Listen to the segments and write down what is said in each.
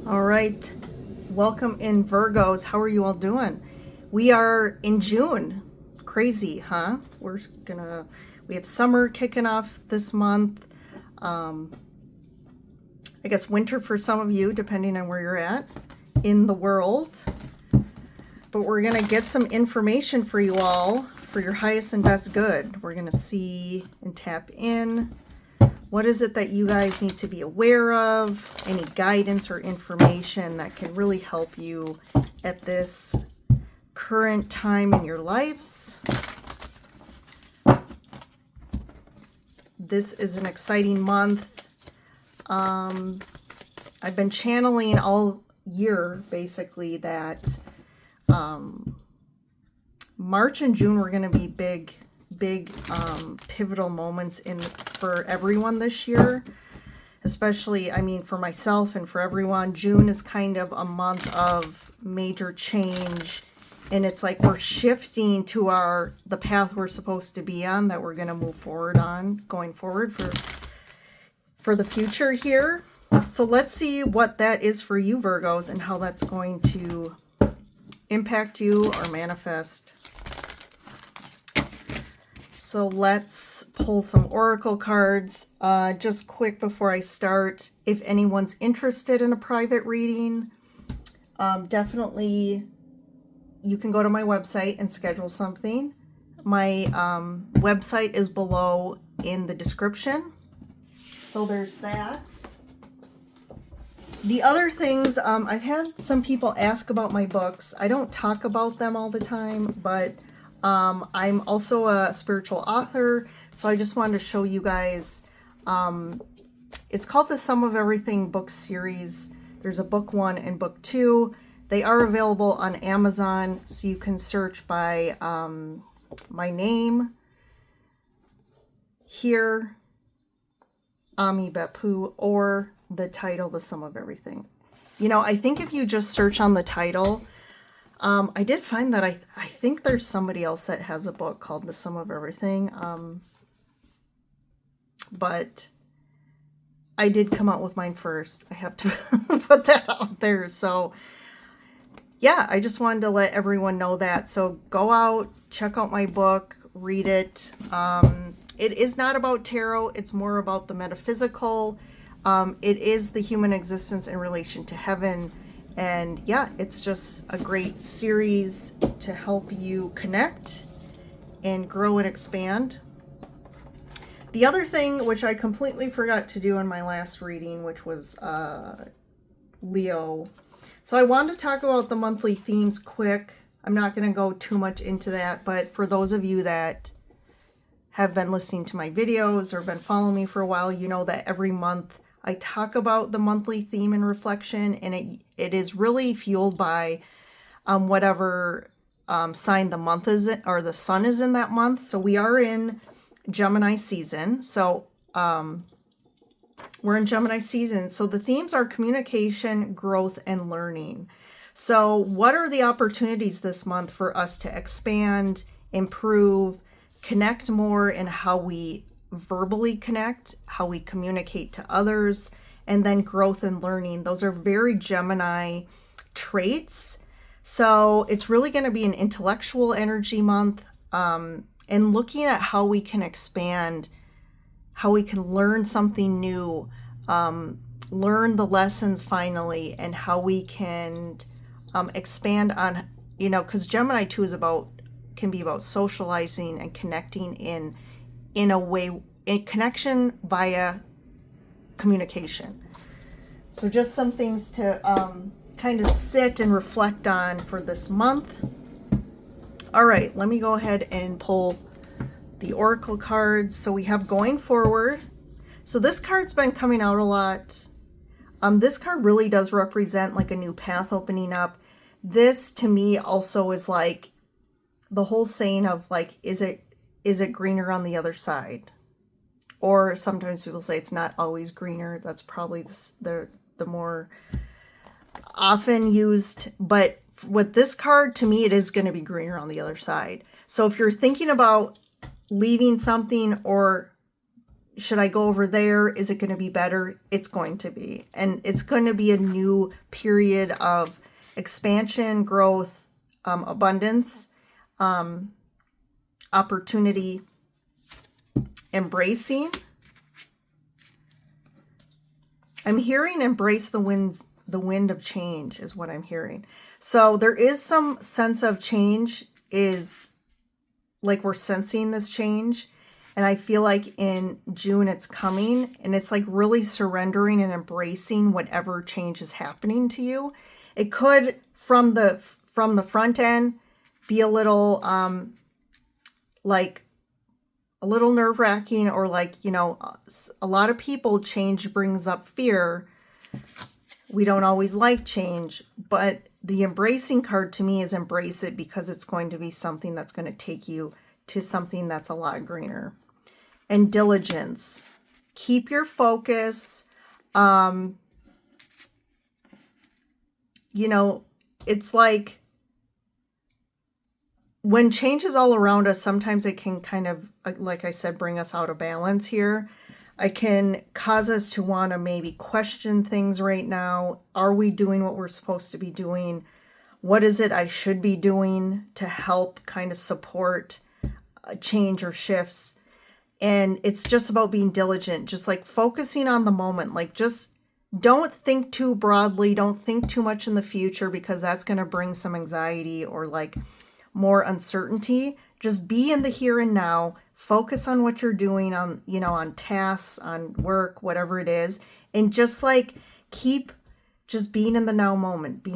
All right, welcome in Virgos. How are you all doing? We are in June. Crazy, huh? We have summer kicking off this month. I guess winter for some of you, depending on where you're at in the world. But we're gonna get some information for you all for your highest and best good. We're gonna see and tap in. What is it that you guys need to be aware of? Any guidance or information that can really help you at this current time in your lives? This is an exciting month. I've been channeling all year, basically, that March and June were going to be big pivotal moments for everyone this year, especially, I mean, for myself and for everyone. June is kind of a month of major change, and it's like we're shifting to the path we're supposed to be on, that we're going to move forward on going forward for the future here. So let's see what that is for you, Virgos, and how that's going to impact you or manifest. So let's pull some oracle cards. Just quick before I start, if anyone's interested in a private reading, definitely you can go to my website and schedule something. My website is below in the description. So there's that. The other things, I've had some people ask about my books. I don't talk about them all the time, but I'm also a spiritual author, so I just wanted to show you guys. It's called the Sum of Everything book series. There's a book 1 and book 2. They are available on Amazon, so you can search by my name here, Ami Beppu, or the title, The Sum of Everything. You know, I think if you just search on the title, I did find that I think there's somebody else that has a book called The Sum of Everything, but I did come out with mine first. I have to put that out there. So yeah, I just wanted to let everyone know that. So go out, check out my book, read it. It is not about tarot. It's more about the metaphysical. It is the human existence in relation to heaven. And yeah, it's just a great series to help you connect and grow and expand. The other thing, which I completely forgot to do in my last reading, which was Leo. So I wanted to talk about the monthly themes quick. I'm not going to go too much into that, but for those of you that have been listening to my videos or been following me for a while, you know that every month I talk about the monthly theme and reflection, and it is really fueled by whatever sign the month is in, or the sun is in that month. So we are in Gemini season. So we're in Gemini season. So the themes are communication, growth, and learning. So what are the opportunities this month for us to expand, improve, connect more in how we verbally connect, how we communicate to others, and then growth and learning. Those are very Gemini traits. So it's really going to be an intellectual energy month, and looking at how we can expand, how we can learn something new, learn the lessons finally, and how we can expand on, you know, because Gemini 2 can be about socializing and connecting in a way, in connection via communication. So just some things to kind of sit and reflect on for this month. All right, let me go ahead and pull the oracle cards. So we have going forward. So this card's been coming out a lot. This card really does represent like a new path opening up. This to me also is like the whole saying of like, is it greener on the other side? Or sometimes people say it's not always greener. That's probably the more often used. But with this card, to me, it is going to be greener on the other side. So if you're thinking about leaving something or should I go over there? Is it going to be better? It's going to be. And it's going to be a new period of expansion, growth, abundance, opportunity, embracing. I'm hearing embrace the wind of change is what I'm hearing. So there is some sense of change, is like we're sensing this change. And I feel like in June it's coming, and it's like really surrendering and embracing whatever change is happening to you. It could from the front end be a little like a little nerve-wracking, or like, you know, a lot of people, change brings up fear. We don't always like change, but the embracing card to me is embrace it, because it's going to be something that's going to take you to something that's a lot greener. And diligence. Keep your focus. You know, it's like when change is all around us, sometimes it can kind of, like I said, bring us out of balance here. It can cause us to want to maybe question things right now. Are we doing what we're supposed to be doing? What is it I should be doing to help kind of support change or shifts? And it's just about being diligent, just like focusing on the moment. Like, just don't think too broadly. Don't think too much in the future, because that's going to bring some anxiety or like more uncertainty. Just be in the here and now. Focus on what you're doing, on, you know, on tasks, on work, whatever it is. And just like keep just being in the now moment,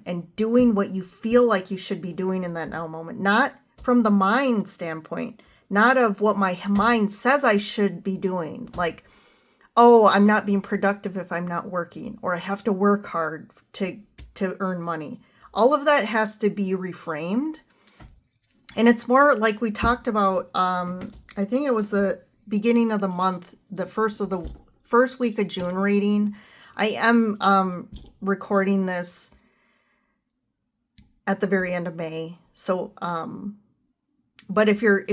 and doing what you feel like you should be doing in that now moment. Not from the mind standpoint, not of what my mind says I should be doing. Like, oh, I'm not being productive if I'm not working, or I have to work hard to earn money. All of that has to be reframed. And it's more like we talked about, I think it was the beginning of the month, the first week of June reading. I am recording this at the very end of May. So, but if you're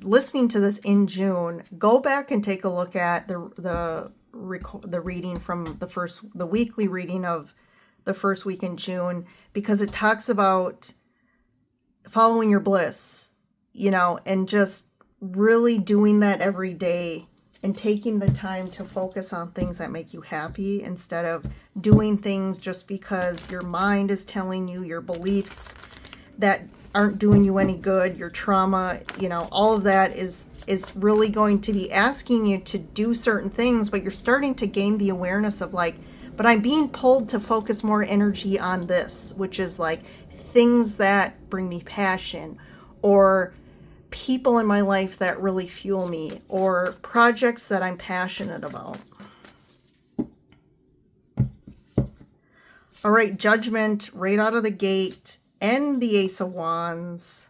listening to this in June, go back and take a look at the reading from the weekly reading of the first week in June, because it talks about following your bliss, you know, and just really doing that every day, and taking the time to focus on things that make you happy, instead of doing things just because your mind is telling you, your beliefs that aren't doing you any good, your trauma, you know, all of that is really going to be asking you to do certain things. But you're starting to gain the awareness of like, but I'm being pulled to focus more energy on this, which is like things that bring me passion, or people in my life that really fuel me, or projects that I'm passionate about. All right, Judgment right out of the gate, and the Ace of Wands,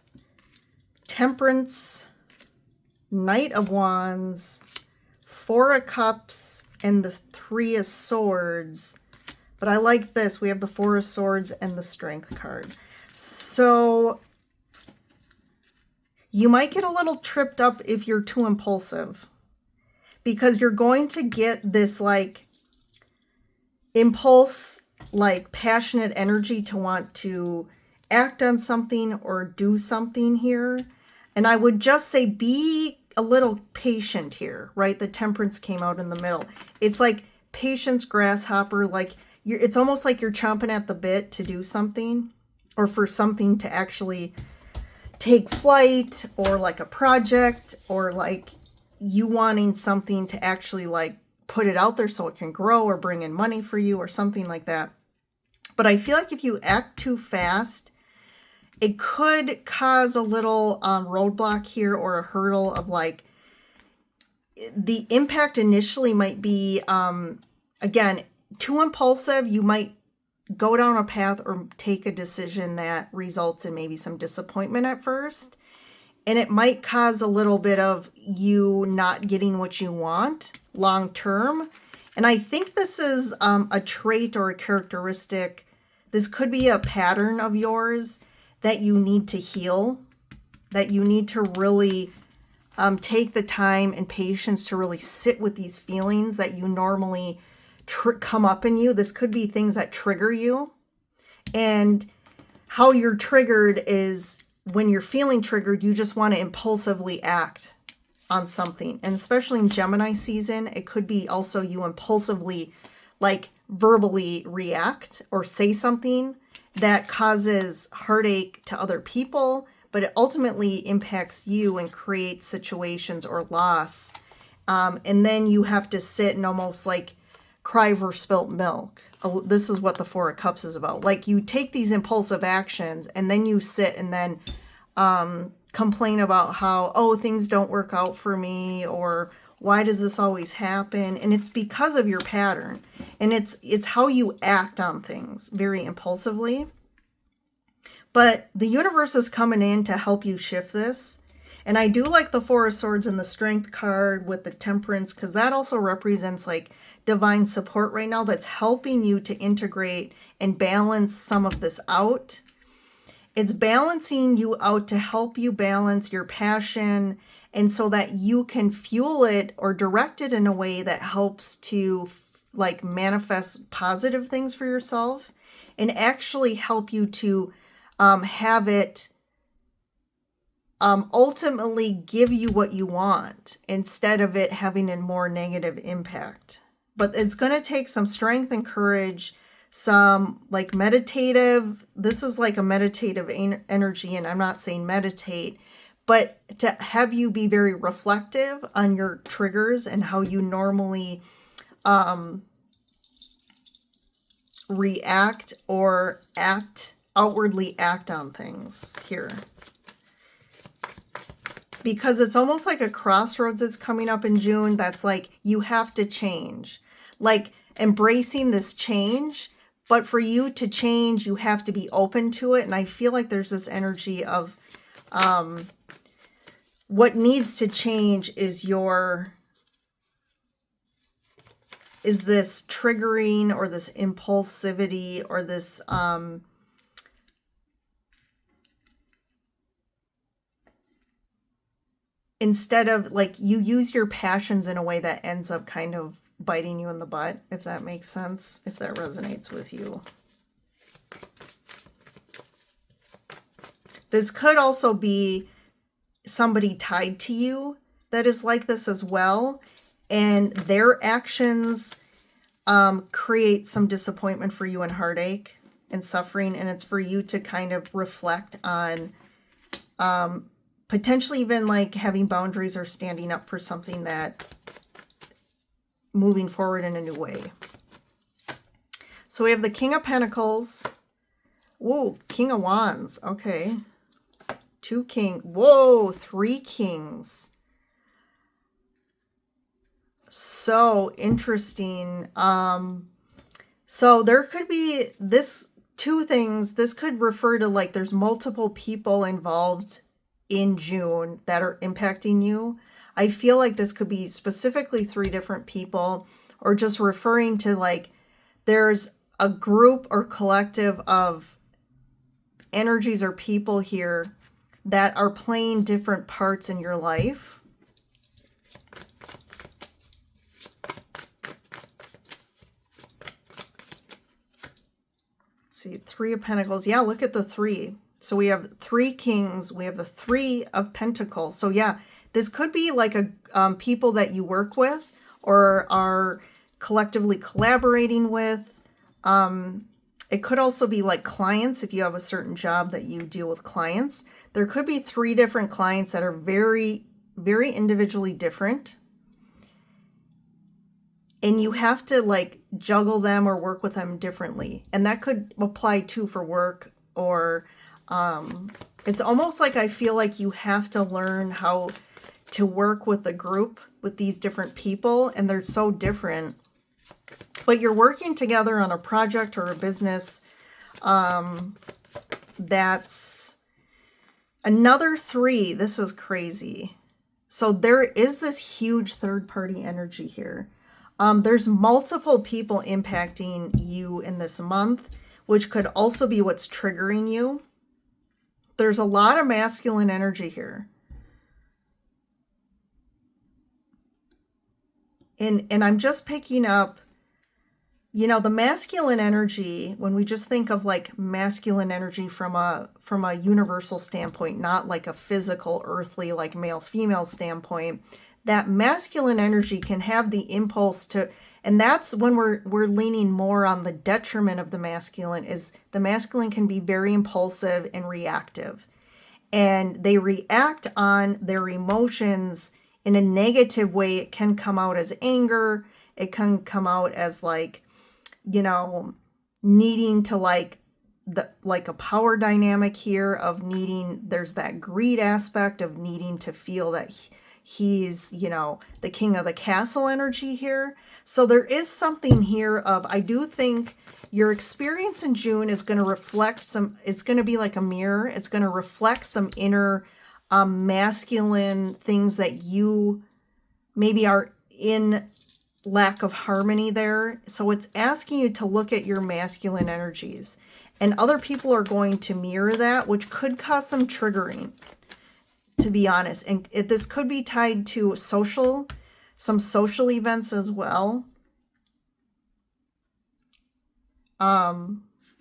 Temperance, Knight of Wands, Four of Cups, and the Three of Swords. But I like this. We have the Four of Swords and the Strength card. So you might get a little tripped up if you're too impulsive, because you're going to get this like impulse, like passionate energy to want to act on something or do something here. And I would just say be a little patient here, right? The Temperance came out in the middle. It's like patience, grasshopper, like it's almost like you're chomping at the bit to do something, or for something to actually take flight, or like a project, or like you wanting something to actually like put it out there so it can grow or bring in money for you or something like that. But I feel like if you act too fast, it could cause a little roadblock here, or a hurdle of like, the impact initially might be, again, too impulsive. You might go down a path or take a decision that results in maybe some disappointment at first. And it might cause a little bit of you not getting what you want long term. And I think this is a trait or a characteristic. This could be a pattern of yours that you need to heal, that you need to really take the time and patience to really sit with these feelings that you normally come up in you. This could be things that trigger you. And how you're triggered is when you're feeling triggered, you just want to impulsively act on something. And especially in Gemini season, it could be also you impulsively, like verbally react or say something that causes heartache to other people, but it ultimately impacts you and creates situations or loss. And then you have to sit and almost like cry over spilt milk. This is what the Four of Cups is about. Like you take these impulsive actions and then you sit and then complain about how, oh, things don't work out for me, or why does this always happen? And it's because of your pattern. And it's how you act on things very impulsively. But the universe is coming in to help you shift this. And I do like the Four of Swords and the Strength card with the Temperance, because that also represents like divine support right now that's helping you to integrate and balance some of this out. It's balancing you out to help you balance your passion, and so that you can fuel it or direct it in a way that helps to like manifest positive things for yourself and actually help you to have it ultimately give you what you want instead of it having a more negative impact. But it's going to take some strength and courage, some like meditative, this is like a meditative energy, and I'm not saying meditate, but to have you be very reflective on your triggers and how you normally react or outwardly act on things here. Because it's almost like a crossroads that's coming up in June that's like you have to change. Like embracing this change, but for you to change, you have to be open to it. And I feel like there's this energy of what needs to change is this triggering or this impulsivity or this instead of like you use your passions in a way that ends up kind of biting you in the butt, if that makes sense, if that resonates with you. This could also be somebody tied to you that is like this as well, and their actions create some disappointment for you and heartache and suffering, and it's for you to kind of reflect on potentially even like having boundaries or standing up for something that moving forward in a new way. So we have the King of Pentacles. Whoa, King of Wands. Okay. 2 King. Whoa, 3 Kings. So interesting. So there could be this 2 things. This could refer to like there's multiple people involved in June that are impacting you. I feel like this could be specifically 3 different people, or just referring to like there's a group or collective of energies or people here that are playing different parts in your life. Let's see, 3 of Pentacles. Yeah, look at the 3. So we have 3 Kings. We have the 3 of Pentacles. So yeah, this could be like a people that you work with or are collectively collaborating with. It could also be like clients if you have a certain job that you deal with clients. There could be 3 different clients that are very, very individually different. And you have to like juggle them or work with them differently. And that could apply too for work, or it's almost like I feel like you have to learn how to work with a group with these different people, and they're so different. But you're working together on a project or a business. That's another 3. This is crazy. So there is this huge third-party energy here. There's multiple people impacting you in this month, which could also be what's triggering you. There's a lot of masculine energy here. And I'm just picking up, you know, the masculine energy, when we just think of like masculine energy from a universal standpoint, not like a physical, earthly, like male female standpoint, that masculine energy can have the impulse to, and that's when we're leaning more on the detriment of the masculine, is the masculine can be very impulsive and reactive. And they react on their emotions in a negative way. It can come out as anger. It can come out as like, you know, needing to like a power dynamic here of needing, there's that greed aspect of needing to feel that he's, you know, the king of the castle energy here. So there is something here of, I do think your experience in June is going to reflect some, it's going to be like a mirror. It's going to reflect some inner masculine things that you maybe are in lack of harmony there. So it's asking you to look at your masculine energies, and other people are going to mirror that, which could cause some triggering, to be honest. And this could be tied to some social events as well.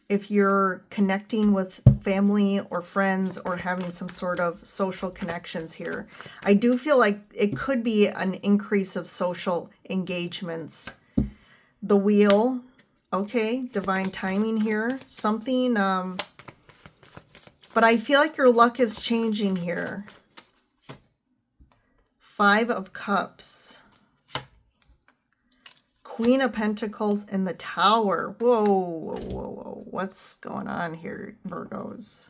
If you're connecting with family or friends or having some sort of social connections here, I do feel like it could be an increase of social engagements. The wheel, okay, divine timing here, something, but I feel like your luck is changing here. 5 of Cups. Queen of Pentacles and the Tower. Whoa, whoa, whoa, whoa. What's going on here, Virgos?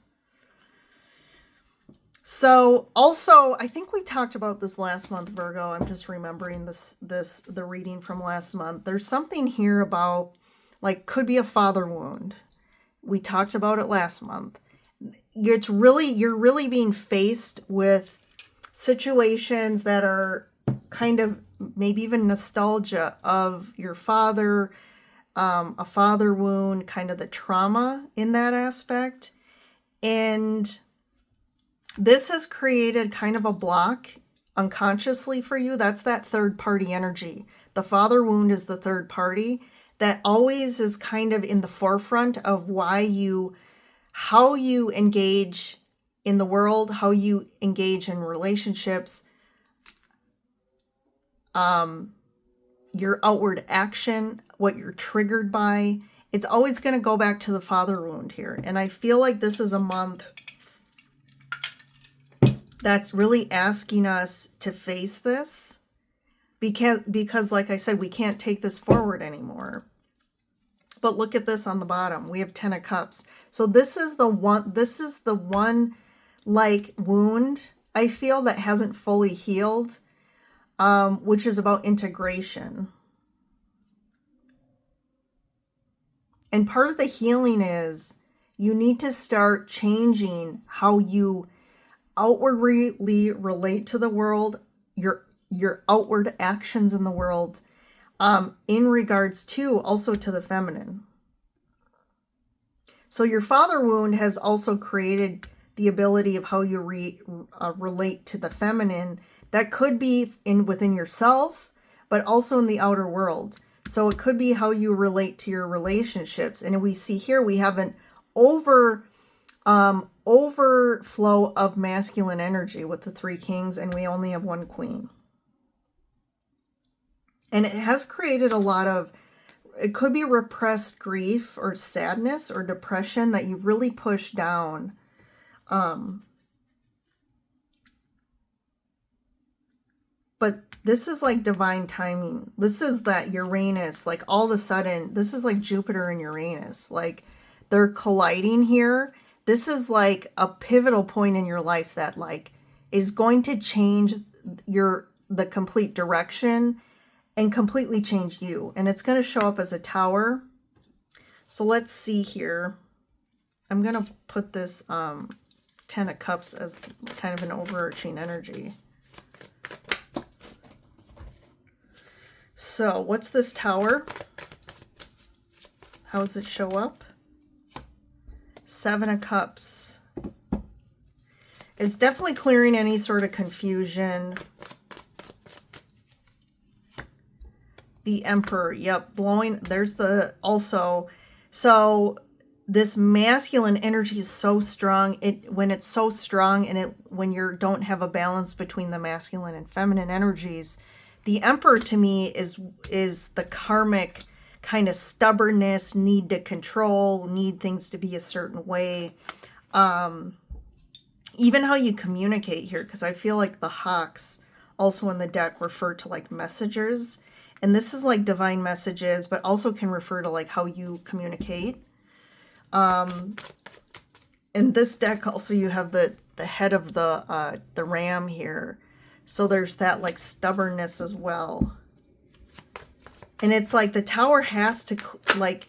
So also, I think we talked about this last month, Virgo. I'm just remembering the reading from last month. There's something here about, like, could be a father wound. We talked about it last month. You're really being faced with situations that are kind of maybe even nostalgia of your father, a father wound, kind of the trauma in that aspect. And this has created kind of a block unconsciously for you. That's that third party energy. The father wound is the third party that always is kind of in the forefront of how you engage in the world, how you engage in relationships, your outward action, what you're triggered by. It's always going to go back to the father wound here. And I feel like this is a month that's really asking us to face this, because like I said, we can't take this forward anymore. But look at this on the bottom. We have 10 of Cups. So this is the one like wound I feel that hasn't fully healed, which is about integration. And part of the healing is you need to start changing how you outwardly relate to the world, your outward actions in the world, in regards to also to the feminine. So your father wound has also created the ability of how you relate to the feminine. That could be within yourself, but also in the outer world. So it could be how you relate to your relationships. And we see here we have an overflow of masculine energy with the 3 kings, and we only have 1 queen. And it has created a lot of, it could be repressed grief or sadness or depression that you've really pushed down. But this is like divine timing. This is that Uranus, like all of a sudden, this is like Jupiter and Uranus. Like they're colliding here. This is like a pivotal point in your life that like is going to change the complete direction and completely change you. And it's going to show up as a Tower. So let's see here. I'm going to put this 10 of Cups as kind of an overarching energy. So what's this Tower? How does it show up? 7 of Cups. It's definitely clearing any sort of confusion. The Emperor. Yep. Blowing. There's the also. So this masculine energy is so strong. When it's so strong and when you don't have a balance between the masculine and feminine energies, the Emperor to me is the karmic kind of stubbornness, need to control, need things to be a certain way. Even how you communicate here, because I feel like the hawks also in the deck refer to like messengers. And this is like divine messages, but also can refer to like how you communicate. In this deck also you have the head of the ram here. So there's that like stubbornness as well. And it's like the Tower has to like,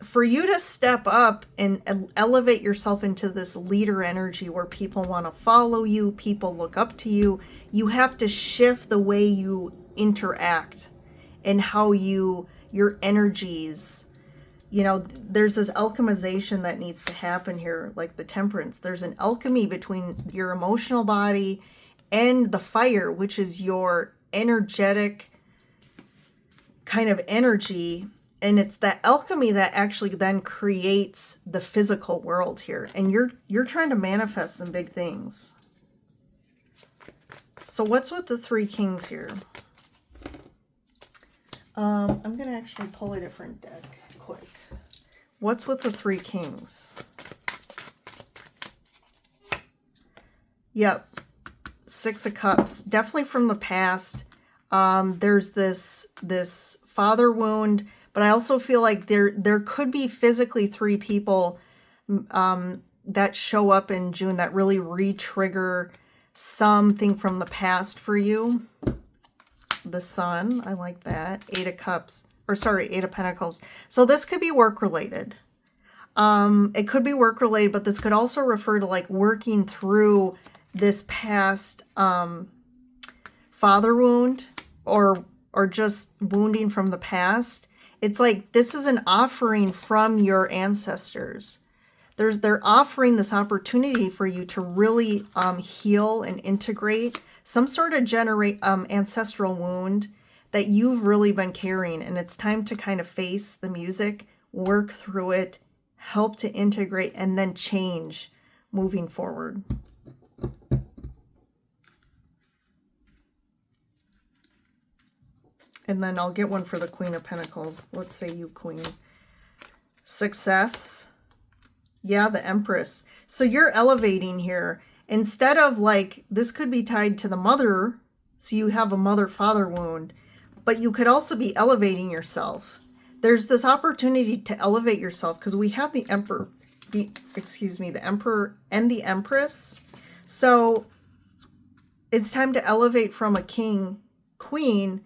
for you to step up and elevate yourself into this leader energy where people want to follow you, people look up to you, you have to shift the way you interact and how your energies, you know, there's this alchemization that needs to happen here, like the Temperance. There's an alchemy between your emotional body and the fire, which is your energetic kind of energy. And it's that alchemy that actually then creates the physical world here. And you're trying to manifest some big things. So what's with the Three Kings here? I'm going to actually pull a different deck quick. What's with the Three Kings? Yep. Six of Cups. Definitely from the past. There's this father wound. But I also feel like there could be physically three people that show up in June that really re-trigger something from the past for you. The Sun, I like that. Eight of Cups, or sorry, Eight of Pentacles. So this could be work-related. It could be work-related, but this could also refer to like working through this past father wound or just wounding from the past. It's like this is an offering from your ancestors. They're offering this opportunity for you to really heal and integrate some sort of ancestral wound that you've really been carrying. And it's time to kind of face the music, work through it, help to integrate, and then change moving forward. And then I'll get one for the Queen of Pentacles. Let's say you, Queen. Success. Yeah, the Empress. So you're elevating here. Instead of like, this could be tied to the mother. So you have a mother-father wound. But you could also be elevating yourself. There's this opportunity to elevate yourself because we have the Emperor. The Emperor and the Empress. So it's time to elevate from a king, queen,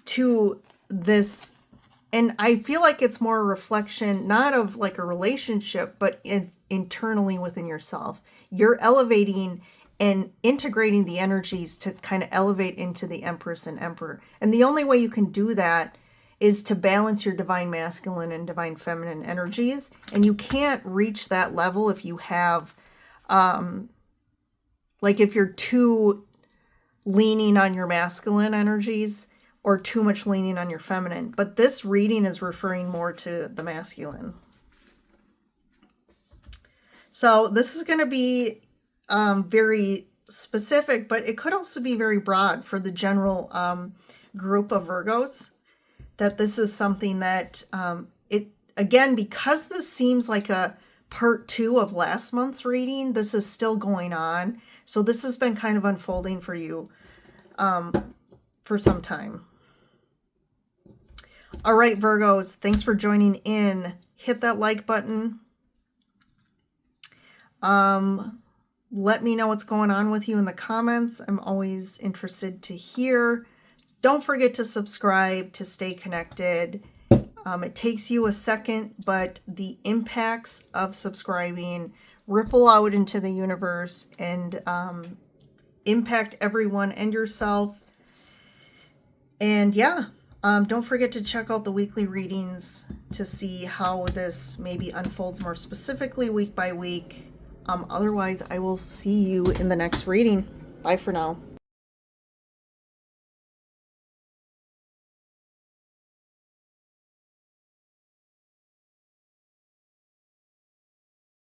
to this, and I feel like it's more a reflection, not of like a relationship, but internally within yourself. You're elevating and integrating the energies to kind of elevate into the Empress and Emperor. And the only way you can do that is to balance your divine masculine and divine feminine energies. And you can't reach that level if you have, like if you're too leaning on your masculine energies or too much leaning on your feminine. But this reading is referring more to the masculine. So this is going to be very specific, but it could also be very broad for the general group of Virgos, that this is something that again, because this seems like a part 2 of last month's reading, this is still going on. So this has been kind of unfolding for you for some time. All right, Virgos, thanks for joining in. Hit that like button. Let me know what's going on with you in the comments. I'm always interested to hear. Don't forget to subscribe to stay connected. It takes you a second, but the impacts of subscribing ripple out into the universe and impact everyone and yourself. And yeah, don't forget to check out the weekly readings to see how this maybe unfolds more specifically week by week, Otherwise, I will see you in the next reading. Bye for now.